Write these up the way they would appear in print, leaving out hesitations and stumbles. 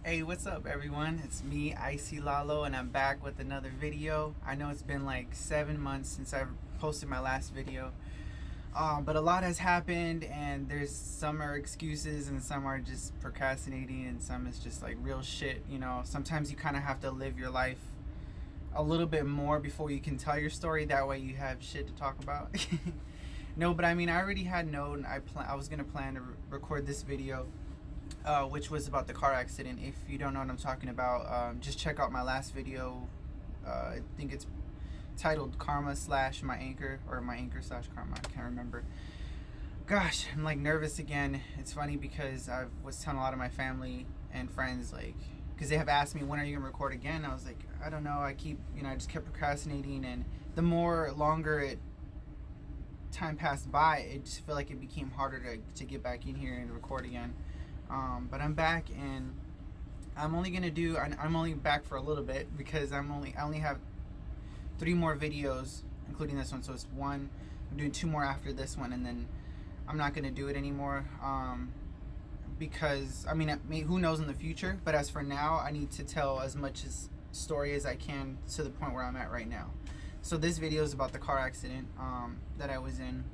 Hey, what's up everyone? It's me, IceyLalo, and I'm back with another video. I know it's been like 7 months since I posted my last video, but a lot has happened, and there's some are excuses and some are just procrastinating and some is just like real shit. Sometimes you kind of have to live your life a little bit more before you can tell your story. That way you have shit to talk about. No, but I mean, I already had known I was gonna plan to record this video, which was about the car accident. If you don't know what I'm talking about, just check out my last video. I think it's titled Karma slash my anchor, or my anchor slash karma. I can't remember. Gosh, I'm like nervous again. It's funny because I was telling a lot of my family and friends, like, because they have asked me, when are you gonna record again? I was like, I don't know. I just kept procrastinating, and the more longer time passed by, it just felt like it became harder to get back in here and record again. But I'm back, and I'm only back for a little bit because I only have 3 more videos, including this one. So it's one, I'm doing 2 more after this one, and then I'm not gonna do it anymore, because I mean, who knows in the future, but as for now, I need to tell as much story as I can to the point where I'm at right now. So this video is about the car accident that I was in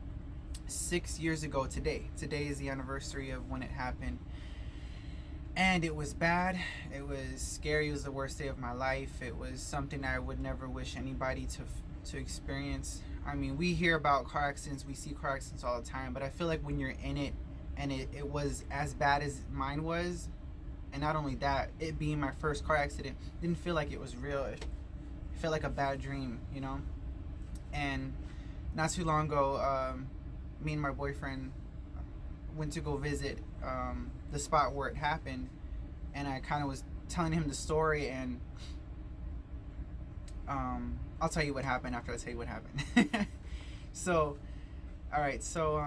6 years ago today. Today is the anniversary of when it happened, and it was bad. It was scary. It was the worst day of my life. It was something I would never wish anybody to experience. I mean, we hear about car accidents, we see car accidents all the time, but I feel like when you're in it, and it was as bad as mine was, and not only that, it being my first car accident, didn't feel like it was real. It felt like a bad dream, And not too long ago, me and my boyfriend went to go visit the spot where it happened, and I kind of was telling him the story, and I'll tell you what happened after I tell you what happened. So, alright, so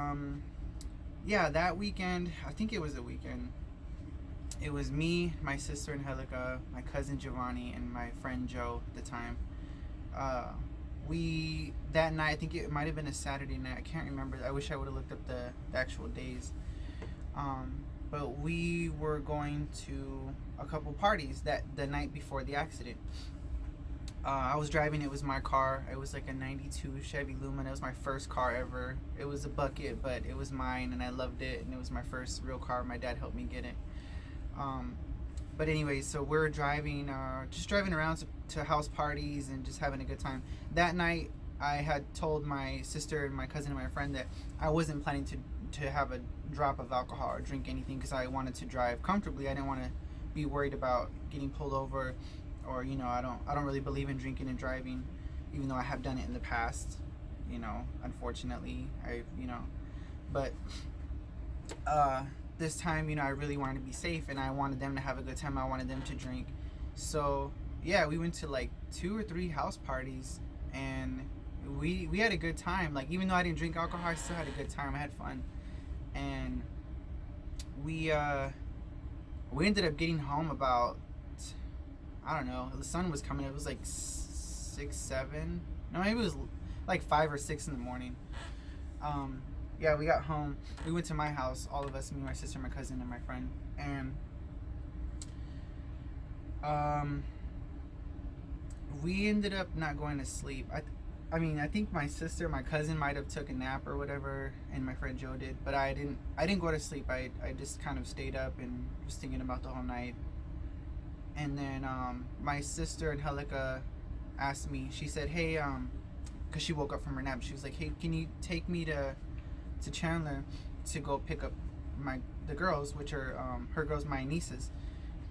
yeah, that weekend, I think it was a weekend, it was me, my sister Angelica, my cousin Giovanni, and my friend Joe at the time. That night, I think it might have been a Saturday night, I can't remember. I wish I would have looked up the actual days. But we were going to a couple parties the night before the accident. I was driving. It was my car. It was like a 92 Chevy Lumina. It was my first car ever. It was a bucket, but it was mine, and I loved it, and it was my first real car. My dad helped me get it. But anyway, so we're driving, just driving around to house parties and just having a good time. That night, I had told my sister and my cousin and my friend that I wasn't planning to have a drop of alcohol or drink anything, because I wanted to drive comfortably. I didn't want to be worried about getting pulled over, or I don't really believe in drinking and driving, even though I have done it in the past. Unfortunately, but this time, I really wanted to be safe, and I wanted them to have a good time. I wanted them to drink. So yeah, we went to like 2 or 3 house parties, and we had a good time. Like, even though I didn't drink alcohol, I still had a good time. I had fun, and we ended up getting home about, I don't know, the sun was coming. It was like 6, 7. No, maybe it was like 5 or 6 in the morning. Yeah, we got home. We went to my house, all of us, me, my sister, my cousin, and my friend. And we ended up not going to sleep. I think my sister, my cousin might have took a nap or whatever, and my friend Joe did, but I didn't go to sleep. I just kind of stayed up and was thinking about the whole night. And then my sister Angelica asked me, she said, hey, because she woke up from her nap, she was like, hey, can you take me to Chandler to go pick up the girls, which are her girls, my nieces?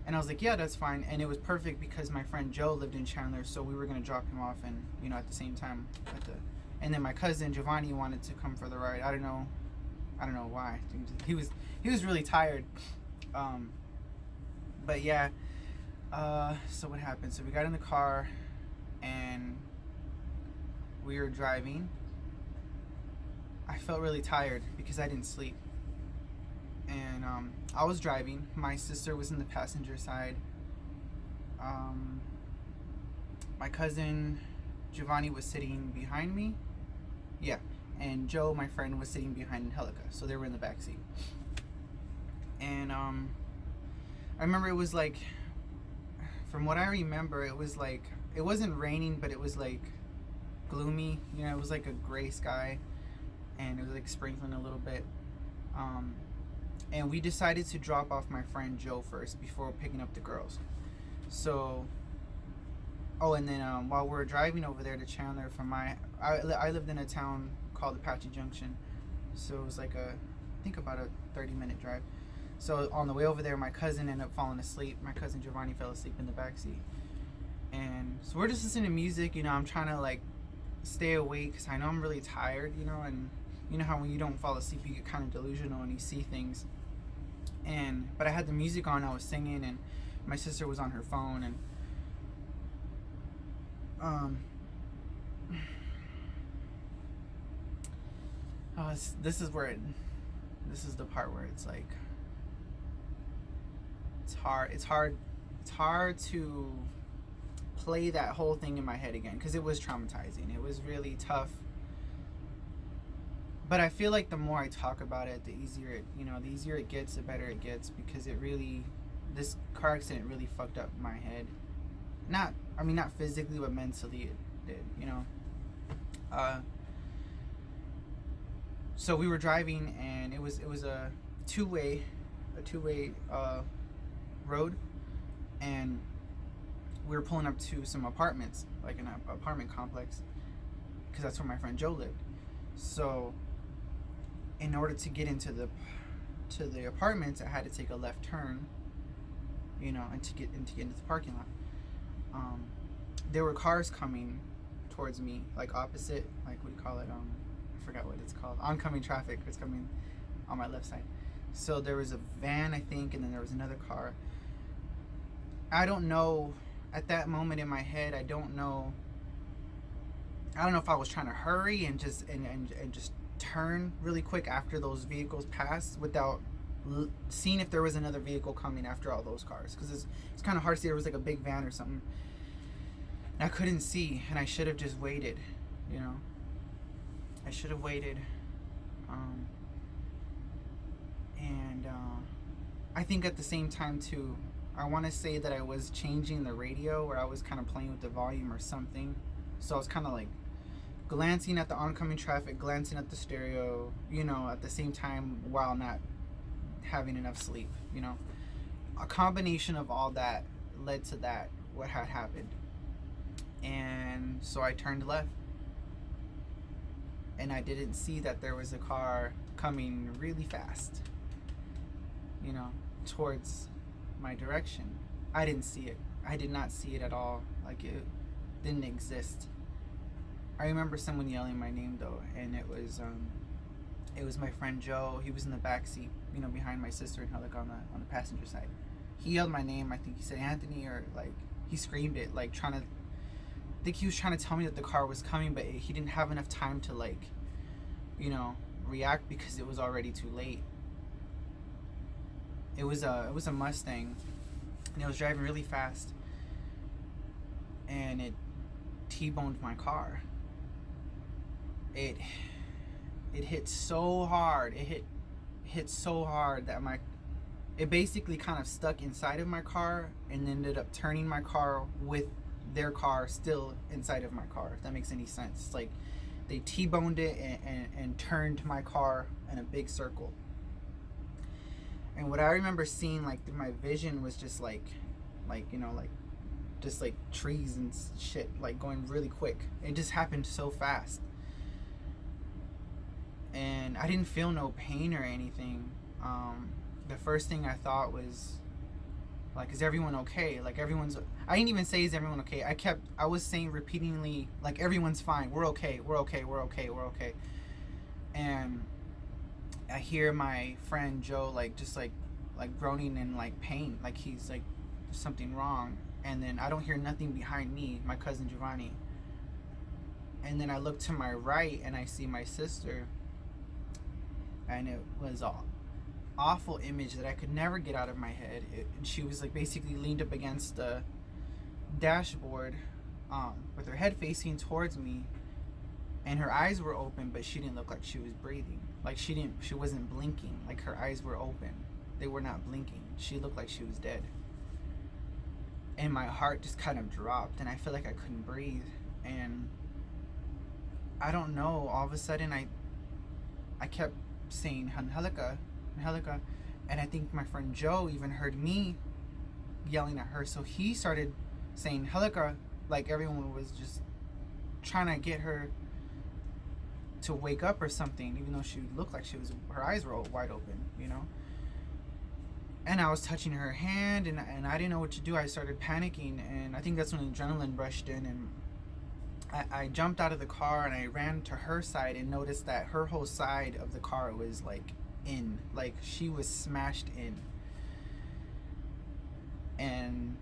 And I was like, yeah, that's fine. And it was perfect because my friend Joe lived in Chandler, so we were gonna drop him off, and at the same time and then my cousin Giovanni wanted to come for the ride. I don't know why. He was really tired. But yeah, so what happened? So we got in the car and we were driving. I felt really tired because I didn't sleep, and I was driving. My sister was in the passenger side. My cousin Giovanni was sitting behind me. Yeah, and Joe, my friend, was sitting behind Angelica, so they were in the back seat. And I remember it was like from what I remember, it was like, it wasn't raining, but it was like gloomy. You know, it was like a gray sky, and it was like sprinkling a little bit. Um, and we decided to drop off my friend Joe first before picking up the girls. So, oh, and then while we were driving over there to Chandler from I lived in a town called Apache Junction, so it was like I think about a 30-minute drive. So on the way over there, my cousin ended up falling asleep. My cousin Giovanni fell asleep in the backseat. And so we're just listening to music, you know, I'm trying to like stay awake because I know I'm really tired, you know, and you know how when you don't fall asleep, you get kind of delusional and you see things. But I had the music on, I was singing, and my sister was on her phone, and this is the part where it's like, it's hard to play that whole thing in my head again, because it was traumatizing. It was really tough. But I feel like the more I talk about it, the easier it gets, the better it gets, because this car accident really fucked up my head. Not physically, but mentally it did, you know. So we were driving, and it was a two-way road, and we were pulling up to some apartments, like an apartment complex, because that's where my friend Joe lived. So in order to get into the apartments, I had to take a left turn, you know, and to get into the parking lot. There were cars coming towards me, like opposite, like what do you call it? I forgot what it's called. Oncoming traffic was coming on my left side. So there was a van, I think, and then there was another car. I don't know. At that moment in my head, I don't know if I was trying to hurry and just turn really quick after those vehicles passed without seeing if there was another vehicle coming after all those cars, because it's kind of hard to see. There was like a big van or something, and I couldn't see, and I should have just waited, you know. I should have waited. I think at the same time too, I want to say that I was changing the radio, or I was kind of playing with the volume or something. So I was kind of like glancing at the oncoming traffic, glancing at the stereo, you know, at the same time, while not having enough sleep, you know. A combination of all that led to that, what had happened. And so I turned left, and I didn't see that there was a car coming really fast, you know, towards my direction. I didn't see it. I did not see it at all. Like, it didn't exist. I remember someone yelling my name though, and it was my friend Joe. He was in the back seat, you know, behind my sister, and like on the passenger side. He yelled my name. I think he said Anthony, or like he screamed it, like I think he was trying to tell me that the car was coming, but he didn't have enough time to, like, you know, react, because it was already too late. It was a Mustang, and it was driving really fast, and it T-boned my car. It hit so hard. It hit so hard that it basically kind of stuck inside of my car, and ended up turning my car with their car still inside of my car, if that makes any sense. It's like they T-boned it and turned my car in a big circle. And what I remember seeing, like, through my vision was just like you know, like just like trees and shit, like going really quick. It just happened so fast, and I didn't feel no pain or anything. The first thing I thought was, like, is everyone okay? Like, I didn't even say, is everyone okay? I was saying repeatedly, like, everyone's fine, we're okay, we're okay, we're okay, we're okay. And I hear my friend Joe, like, just like groaning in, like, pain, like he's like, there's something wrong. And then I don't hear nothing behind me, my cousin Giovanni. And then I look to my right, and I see my sister, and it was all awful image that I could never get out of my head. And she was, like, basically leaned up against the dashboard, with her head facing towards me, and her eyes were open, but she didn't look like she was breathing. Like, she wasn't blinking. Like, her eyes were open, they were not blinking. She looked like she was dead. and my heart just kind of dropped, and I feel like I couldn't breathe. And I don't know, all of a sudden I kept saying Angelica, Angelica, and I think my friend Joe even heard me yelling at her, so he started saying Angelica, like everyone was just trying to get her to wake up or something, even though she looked like her eyes were wide open, you know. And I was touching her hand, and I didn't know what to do. I started panicking, and I think that's when adrenaline rushed in, and I jumped out of the car and I ran to her side and noticed that her whole side of the car was like she was smashed in. And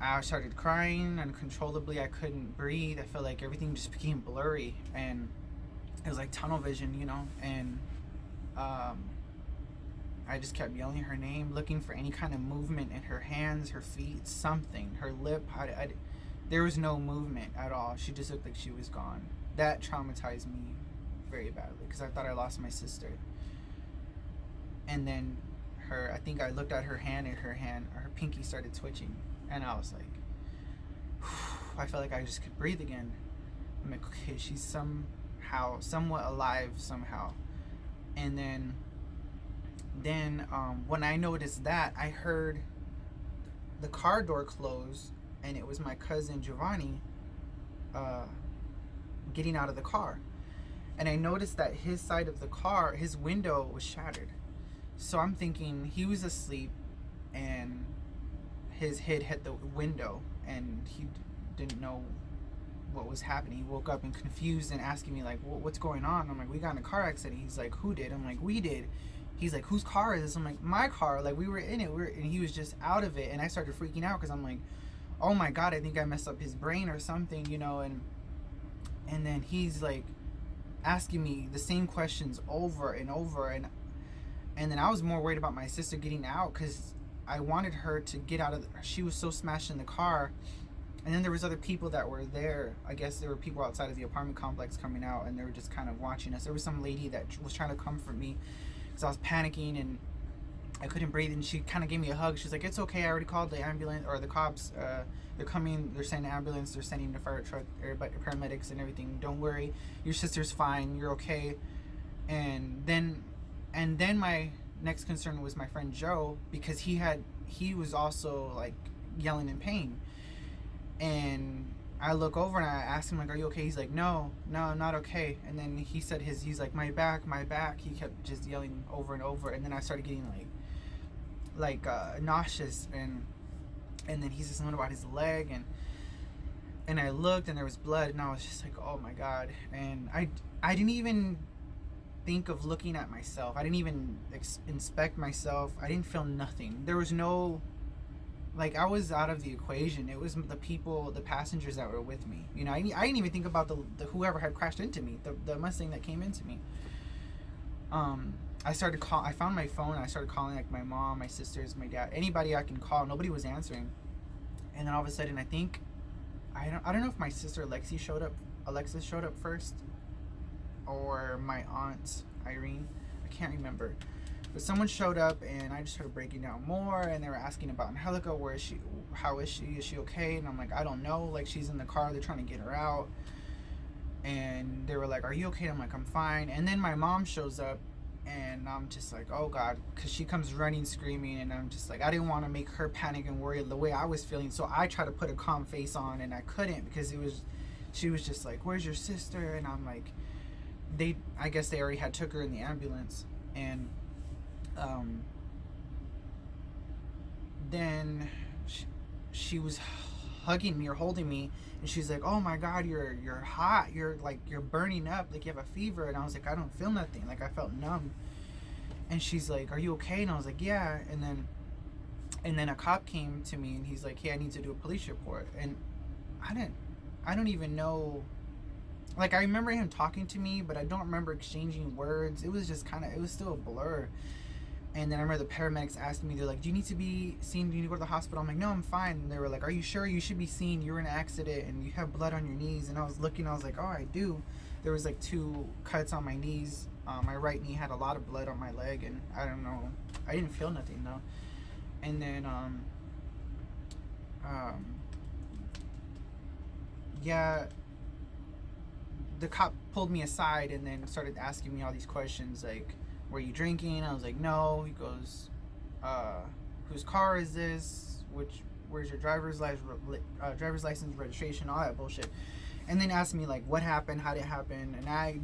I started crying uncontrollably. I couldn't breathe. I felt like everything just became blurry, and it was like tunnel vision, you know. And I just kept yelling her name, looking for any kind of movement in her hands, her feet, something, her lip. There was no movement at all. She just looked like she was gone. That traumatized me very badly because I thought I lost my sister. And then I think I looked at her hand, and her pinky started twitching, and I was like, I felt like I just could breathe again. I'm like, okay, she's somewhat alive somehow. And then when I noticed that, I heard the car door close, and it was my cousin Giovanni getting out of the car. And I noticed that his side of the car, his window was shattered. So I'm thinking he was asleep and his head hit the window, and he didn't know what was happening. He woke up and confused and asking me like, what's going on? I'm like, we got in a car accident. He's like, who did? I'm like, we did. He's like, whose car is this? I'm like, my car. Like, we were in it. And he was just out of it. And I started freaking out because I'm like, oh my God, I think I messed up his brain or something, you know. And then he's like asking me the same questions over and over. And then I was more worried about my sister getting out because I wanted her to get out of she was so smashed in the car. And then there was other people that were there. I guess there were people outside of the apartment complex coming out, and they were just kind of watching us. There was some lady that was trying to comfort me because I was panicking and I couldn't breathe, and she kind of gave me a hug. She's like, it's okay, I already called the ambulance, or the cops. They're coming, they're sending an ambulance, they're sending the fire truck, everybody, paramedics and everything. Don't worry, your sister's fine, you're okay. And then my next concern was my friend Joe, because he was also like yelling in pain. And I look over and I asked him like, are you okay? He's like, no, I'm not okay. And then he said he's like, my back. He kept just yelling over and over. And then I started getting like nauseous, and then he said something about his leg, and I looked and there was blood, and I was just like, oh my God. And I didn't even think of looking at myself. I didn't even inspect myself. I didn't feel nothing. There was no, like, I was out of the equation. It was the passengers that were with me. You know, I didn't even think about the whoever had crashed into me, the Mustang that came into me. I found my phone, and I started calling like my mom, my sisters, my dad, anybody I can call. Nobody was answering. And then all of a sudden, I think, I don't know if my sister Alexis showed up first, or my aunt Irene. I can't remember. But someone showed up, and I just started breaking down more, and they were asking about Angelica. Where is she? How is she? Is she okay? And I'm like, I don't know. Like, she's in the car. They're trying to get her out. And they were like, are you okay? And I'm like, I'm fine. And then my mom shows up, and I'm just like, oh God, because she comes running, screaming, and I'm just like, I didn't want to make her panic and worry the way I was feeling. So I tried to put a calm face on, and I couldn't, because she was just like, where's your sister? And I'm like, I guess they already had took her in the ambulance. And then she was hugging me or holding me, and she's like, oh my God, you're hot, you're burning up, like you have a fever. And I was like, I don't feel nothing, like I felt numb. And she's like, are you okay? And I was like, yeah. And then a cop came to me, and he's like, hey, I need to do a police report. And I don't even know, like, I remember him talking to me, but I don't remember exchanging words. It was just it was still a blur. And then I remember the paramedics asking me, they're like, do you need to be seen? Do you need to go to the hospital? I'm like, no, I'm fine. And they were like, are you sure? You should be seen. You were in an accident and you have blood on your knees. And I was looking, I was like, oh, I do. There was like 2 cuts on my knees. My right knee had a lot of blood on my leg, and I don't know. I didn't feel nothing though. And then um, yeah, the cop pulled me aside and then started asking me all these questions like, were you drinking? I was like, no. He goes, uh, whose car is this? Where's your driver's license, registration, all that bullshit. And then asked me like, what happened? How did it happen? And I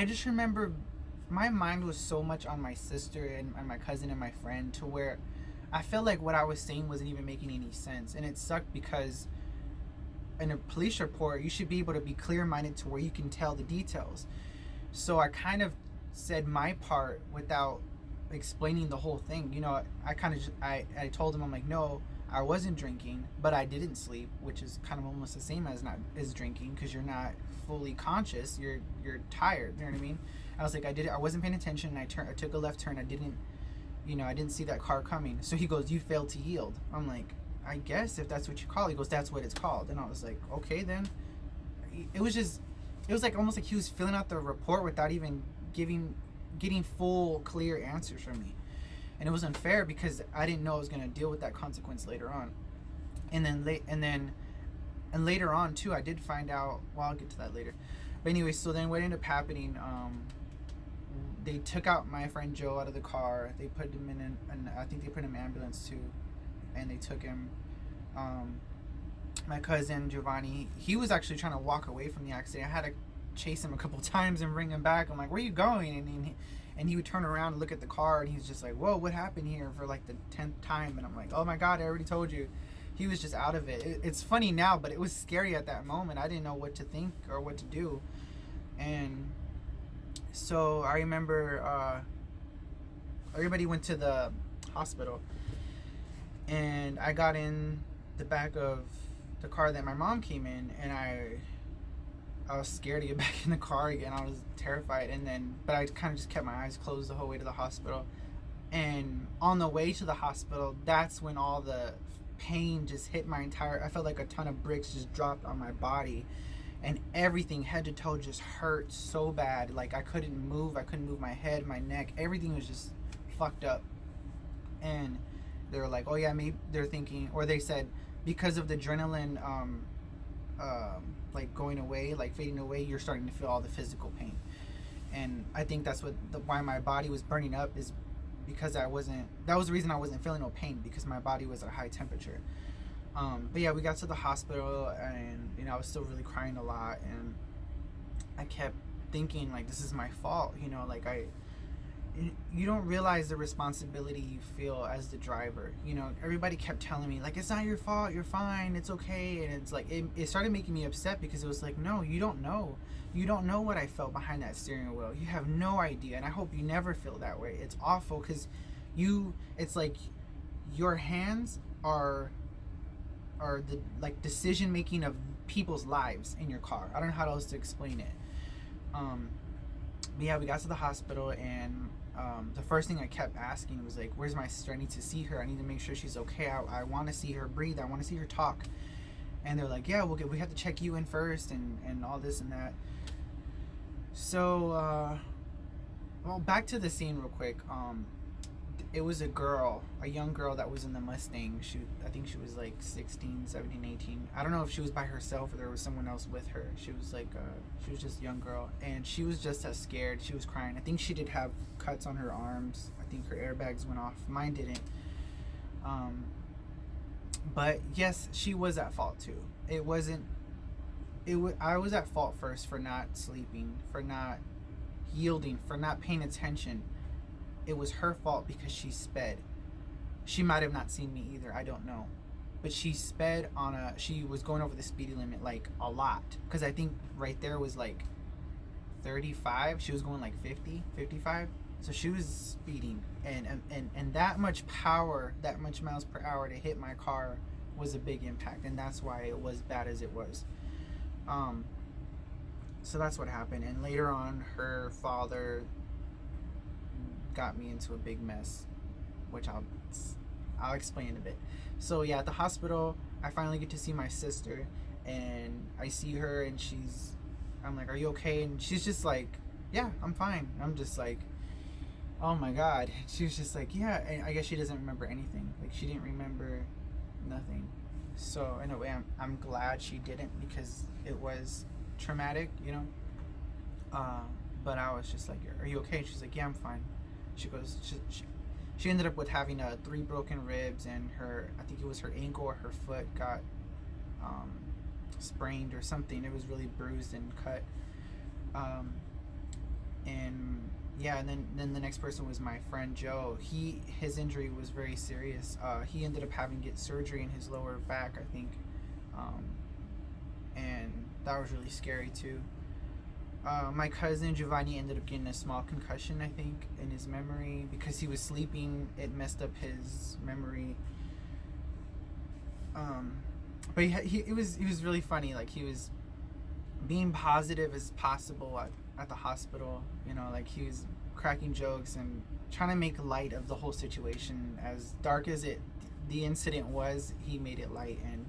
just remember my mind was so much on my sister and my cousin and my friend to where I felt like what I was saying wasn't even making any sense. And it sucked because in a police report, you should be able to be clear-minded to where you can tell the details. So I kind of said my part without explaining the whole thing. You know, I told him, I'm like, no, I wasn't drinking, but I didn't sleep, which is kind of almost the same as not as drinking, because you're not fully conscious. You're tired. You know what I mean? I was like, I wasn't paying attention. And I took a left turn. I didn't see that car coming. So he goes, you failed to yield. I'm like, I guess if that's what you call it. He goes, that's what it's called. And I was like, okay then. It was like almost like he was filling out the report without even getting full clear answers from me. And it was unfair because I didn't know I was going to deal with that consequence later on. And later on too, I did find out, well, I'll get to that later. But anyway, so then what ended up happening, they took out my friend Joe out of the car. They put him in I think they put him in an ambulance too, and they took him. My cousin Giovanni, he was actually trying to walk away from the accident. I had to chase him a couple times and bring him back. I'm like, where are you going? And he would turn around and look at the car, and he's just like, whoa, what happened here, for like the 10th time. And I'm like, oh my God, I already told you. He was just out of it. It's funny now, but it was scary at that moment. I didn't know what to think or what to do. And so I remember everybody went to the hospital, and I got in the back of the car that my mom came in, and I was scared to get back in the car again. I was terrified, but I kind of just kept my eyes closed the whole way to the hospital. And on the way to the hospital, that's when all the pain just hit I felt like a ton of bricks just dropped on my body, and everything head to toe just hurt so bad. Like I couldn't move my head, my neck, everything was just fucked up. And they were like, oh yeah, maybe they're thinking, or they said because of the adrenaline like going away, like fading away, you're starting to feel all the physical pain. And I think that's why my body was burning up, is because that was the reason I wasn't feeling no pain, because my body was at a high temperature. But yeah, we got to the hospital, and I was still really crying a lot, and I kept thinking like, this is my fault, like you don't realize the responsibility you feel as the driver. Everybody kept telling me like, it's not your fault, you're fine, it's okay. And it's like it started making me upset, because it was like, no, you don't know what I felt behind that steering wheel. You have no idea. And I hope you never feel that way. It's awful, because it's like your hands are the like decision making of people's lives in your car. I don't know how else to explain it. But yeah, we got to the hospital, and the first thing I kept asking was like, where's my sister? I need to see her. I need to make sure she's okay. I want to see her breathe. I want to see her talk. And they're like, yeah, we have to check you in first, and all this and that. So well, back to the scene real quick. It was a young girl that was in the Mustang. I think she was like 16, 17, 18. I don't know if she was by herself or there was someone else with her. She was like, she was just a young girl, and she was just as scared. She was crying. I think she did have cuts on her arms. I think her airbags went off. Mine didn't. But yes, she was at fault too. I was at fault first for not sleeping, for not yielding, for not paying attention. It was her fault because she sped. She might have not seen me either, I don't know. But she sped she was going over the speed limit like a lot. Because I think right there was like 35. She was going like 50, 55. So she was speeding. And that much power, that much miles per hour to hit my car was a big impact. And that's why it was bad as it was. So that's what happened. And later on, her father got me into a big mess, which I'll explain in a bit. So yeah, at the hospital, I finally get to see my sister, and I see her, and I'm like, are you okay? And she's just like, yeah, I'm fine. I'm just like, Oh my God. She was just like, yeah. And I guess she doesn't remember anything. Like, she didn't remember nothing. So in a way, I'm glad she didn't, because it was traumatic, you know. Uh, but I was just like, "Are you okay?" She's like, "Yeah, I'm fine." She goes, she ended up with having 3 broken ribs, and I think it was her ankle or her foot got um, sprained or something. It was really bruised and cut. Um, and yeah, and then the next person was my friend Joe. His injury was very serious. He ended up having to get surgery in his lower back, I think, um, and that was really scary too. My cousin Giovanni ended up getting a small concussion, I think, in his memory because he was sleeping. It messed up his memory. Um, but it was really funny. Like, he was being positive as possible at the hospital. You know, like, he was cracking jokes and trying to make light of the whole situation. As dark as the incident was, he made it light, and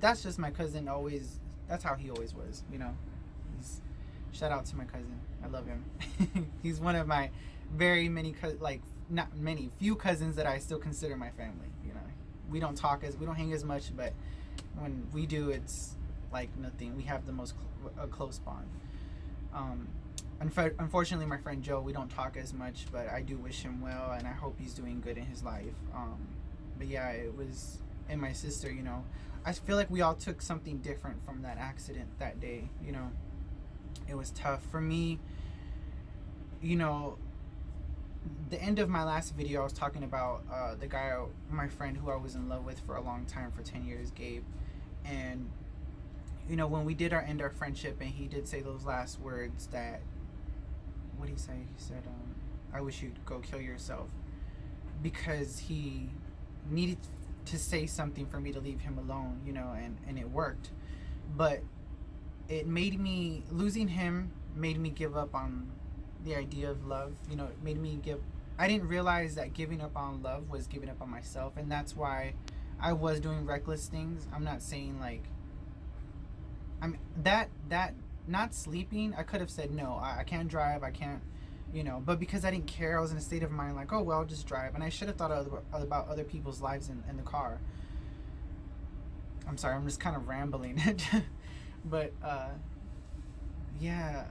that's just my cousin. Always, that's how he always was. You know, he's shout out to my cousin. I love him. He's one of my very many not many, few cousins that I still consider my family. You know, we don't hang as much, but when we do, it's like nothing. We have the most a close bond. Unfortunately, my friend Joe, we don't talk as much, but I do wish him well, and I hope he's doing good in his life. But yeah, it was, and my sister, you know, I feel like we all took something different from that accident that day. You know, it was tough for me. You know, the end of my last video, I was talking about the guy, my friend who I was in love with for a long time, for 10 years, Gabe. And you know, when we did end our friendship, and he did say those last words that, what did he say? He said, I wish you'd go kill yourself, because he needed to say something for me to leave him alone, you know, and it worked. But it made me, losing him made me give up on the idea of love. You know, it made me I didn't realize that giving up on love was giving up on myself, and that's why I was doing reckless things. I'm not saying like, that not sleeping, I could have said no, I can't drive, I can't, you know, but because I didn't care, I was in a state of mind like, oh well, I'll just drive, and I should have thought about other people's lives in the car. I'm sorry, I'm just kind of rambling. But yeah,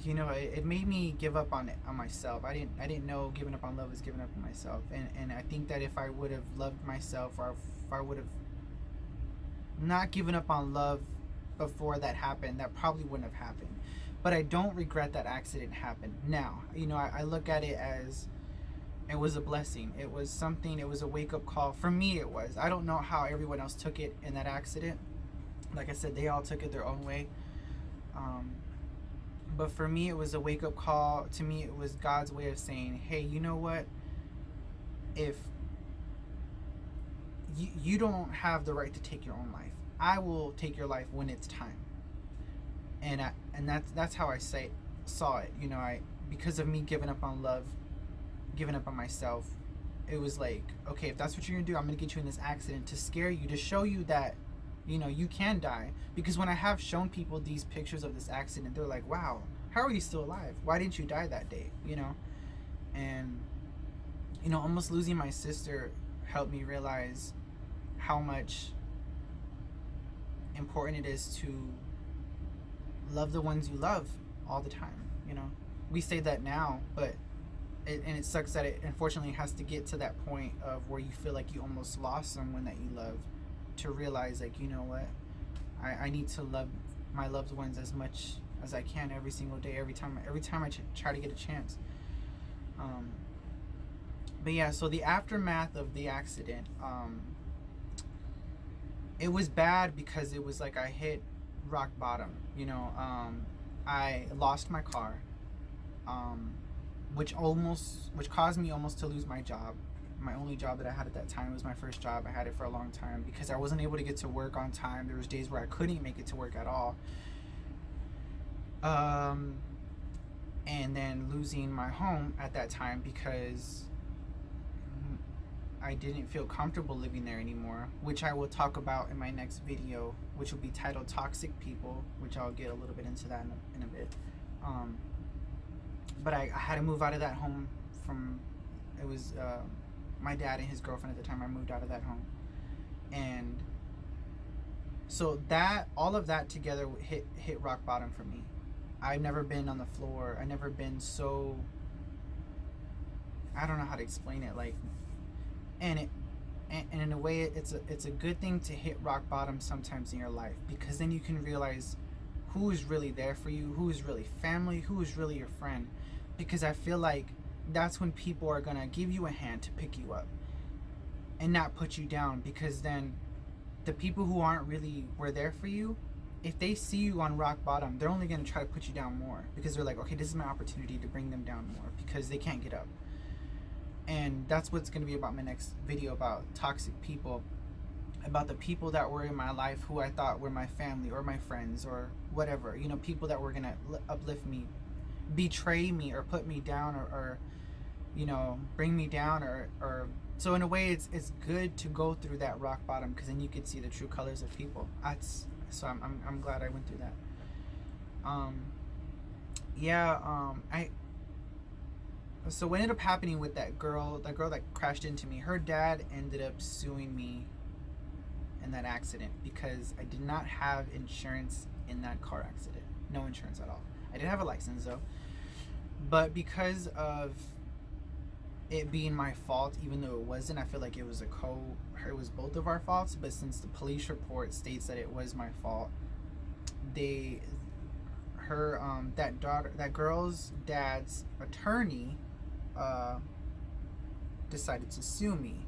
you know, it made me give up on myself. I didn't know giving up on love was giving up on myself, and I think that if I would have loved myself, or if I would have not given up on love before that happened, that probably wouldn't have happened. But I don't regret that accident happened. Now, you know, I look at it as, it was a blessing. It was something, it was a wake-up call. For me, it was. I don't know how everyone else took it in that accident. Like I said, they all took it their own way. But for me, it was a wake-up call. To me, it was God's way of saying, hey, you know what? If you don't have the right to take your own life, I will take your life when it's time. And that's how I saw it. You know, because of me giving up on love, giving up on myself, it was like, okay, if that's what you're gonna do, I'm gonna get you in this accident to scare you, to show you that, you know, you can die. Because when I have shown people these pictures of this accident, they're like, wow, how are you still alive? Why didn't you die that day? You know? And, you know, almost losing my sister helped me realize how much important it is to love the ones you love all the time. You know, we say that now, but it sucks that it unfortunately has to get to that point of where you feel like you almost lost someone that you love, to realize, like, you know what, I need to love my loved ones as much as I can every single day, every time I try to get a chance. But yeah, so the aftermath of the accident, it was bad because it was like I hit rock bottom. You know, I lost my car, which caused me almost to lose my job. My only job that I had at that time. It was my first job. I had it for a long time because I wasn't able to get to work on time. There was days where I couldn't make it to work at all. And then losing my home at that time because I didn't feel comfortable living there anymore, which I will talk about in my next video, which will be titled Toxic People, which I'll get a little bit into that in a bit. but I had to move out of that home from, it was my dad and his girlfriend at the time. I moved out of that home. And so that, all of that together hit rock bottom for me. I've never been on the floor. I've never been so, I don't know how to explain it. Like, and in a way, it's a good thing to hit rock bottom sometimes in your life, because then you can realize who is really there for you, who is really family, who is really your friend. Because I feel like that's when people are gonna give you a hand to pick you up and not put you down. Because then the people who aren't really were there for you, if they see you on rock bottom, they're only gonna try to put you down more, because they're like, okay, this is my opportunity to bring them down more, because they can't get up. And that's what's going to be about my next video, about toxic people, about the people that were in my life who I thought were my family or my friends or whatever, you know, people that were going to uplift me, betray me or put me down, or you know, bring me down, or so in a way it's good to go through that rock bottom, because then you could see the true colors of people. So I'm glad I went through that. So what ended up happening with that girl that crashed into me, her dad ended up suing me in that accident, because I did not have insurance in that car accident. No insurance at all. I did have a license though. But because of it being my fault, even though it wasn't, I feel like it was it was both of our faults. But since the police report states that it was my fault, that girl's dad's attorney decided to sue me,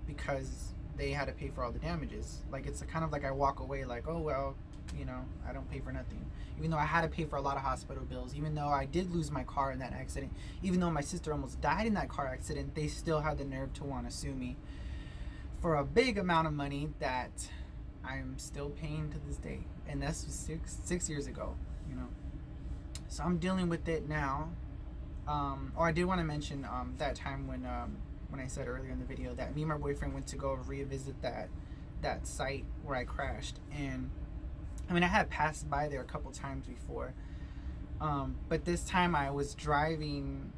because they had to pay for all the damages. Like, it's kind of like I walk away like, oh well, you know, I don't pay for nothing, even though I had to pay for a lot of hospital bills, even though I did lose my car in that accident, even though my sister almost died in that car accident. They still had the nerve to want to sue me for a big amount of money that I'm still paying to this day, and that's six years ago, you know. So I'm dealing with it now. I did want to mention that time when I said earlier in the video that me and my boyfriend went to go revisit that site where I crashed. And I mean, I had passed by there a couple times before, but this time I was driving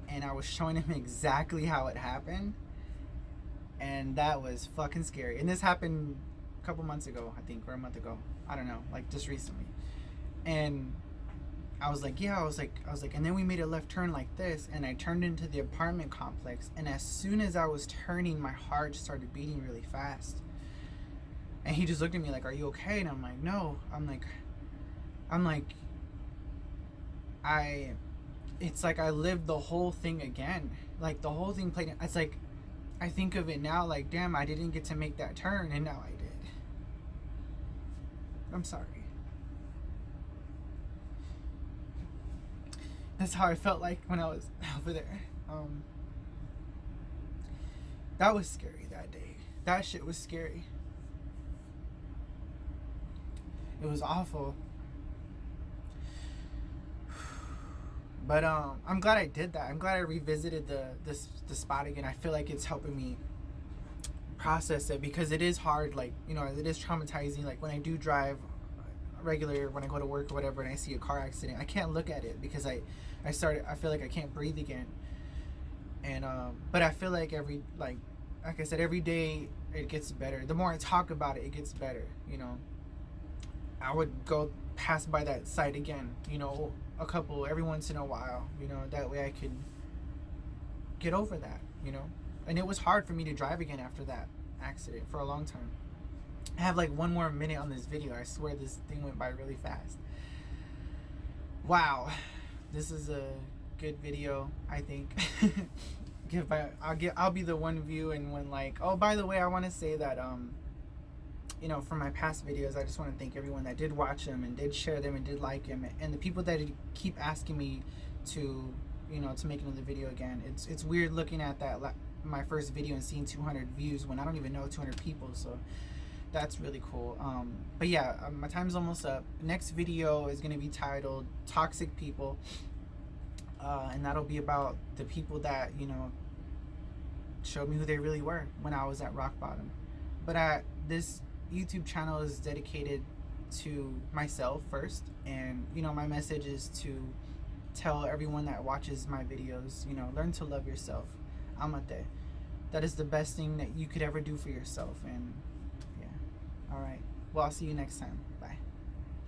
and I was showing him exactly how it happened, and that was fucking scary. And this happened a couple months ago, I think, or a month ago, I don't know, like just recently. And I was like, and then we made a left turn like this, and I turned into the apartment complex, and as soon as I was turning, my heart started beating really fast. And he just looked at me like, are you okay? And I'm like, no. It's like I lived the whole thing again. Like, the whole thing played. It's like, I think of it now like, damn, I didn't get to make that turn, and now I did. I'm sorry. That's how I felt like when I was over there. That was scary that day. That shit was scary. It was awful. But I'm glad I did that. I'm glad I revisited the spot again. I feel like it's helping me process it, because it is hard. Like, you know, it is traumatizing. Like, when I do drive regular, when I go to work or whatever, and I see a car accident, I can't look at it, because I feel like I can't breathe again. And but I feel like like I said, every day it gets better. The more I talk about it, it gets better. You know, I would go pass by that site again, you know, every once in a while, you know, that way I could get over that, you know. And it was hard for me to drive again after that accident for a long time. I have like one more minute on this video. I swear this thing went by really fast. Wow, this is a good video, I think. I'll be the one view, and when like, oh, by the way, I want to say that you know, from my past videos, I just want to thank everyone that did watch them and did share them and did like them, and the people that keep asking me to, you know, to make another video again. It's weird looking at that my first video and seeing 200 views when I don't even know 200 people, so that's really cool. But yeah, my time's almost up. Next video is going to be titled Toxic People, and that'll be about the people that, you know, showed me who they really were when I was at rock bottom. But this YouTube channel is dedicated to myself first, and you know, my message is to tell everyone that watches my videos, you know, learn to love yourself. Amate. That is the best thing that you could ever do for yourself. And yeah. All right. Well, I'll see you next time. Bye.